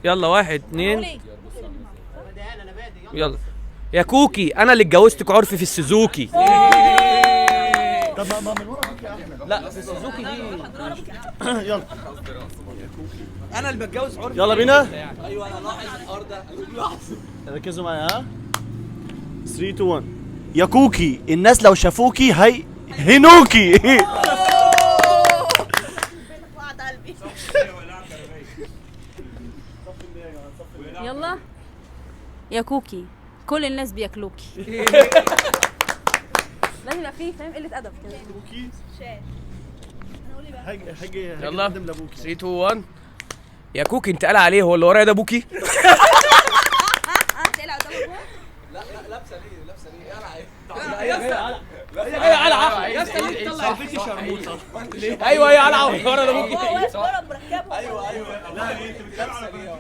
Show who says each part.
Speaker 1: يلا 1 2. يلا يا كوكي، انا اللي اتجوزتك عرفي في السوزوكي.
Speaker 2: طب ما من ورا بوكي يا احمد.
Speaker 1: لا في السوزوكي دي.
Speaker 2: يلا
Speaker 1: انا اللي بتجوز عرفي.
Speaker 2: يلا بينا.
Speaker 3: ايوه انا لاحظ الحوار ده.
Speaker 2: ركزوا معايا ها. 3 2 1. يا كوكي الناس لو شافوكي هي هنوكي.
Speaker 4: يلا يا كوكي، كل الناس بياكلوكي. لازم يبقى فيه فاهم قله ادب كده.
Speaker 2: كوكي
Speaker 4: شاش.
Speaker 2: هاجي
Speaker 1: يلا
Speaker 2: اقدم لابوكي.
Speaker 1: 3 2 1. يا كوكي انت قال عليه هو اللي ورايا ده ابوكي؟
Speaker 4: تقلع قدام ابوها.
Speaker 3: لا لابسه ليه؟ لابسه ليه؟
Speaker 1: ايوه يا قلعه ورا ده ابوكي.
Speaker 4: هو واقف ورا مركبه.
Speaker 3: ايوه لا ليه؟ انت بتلبسه ليه؟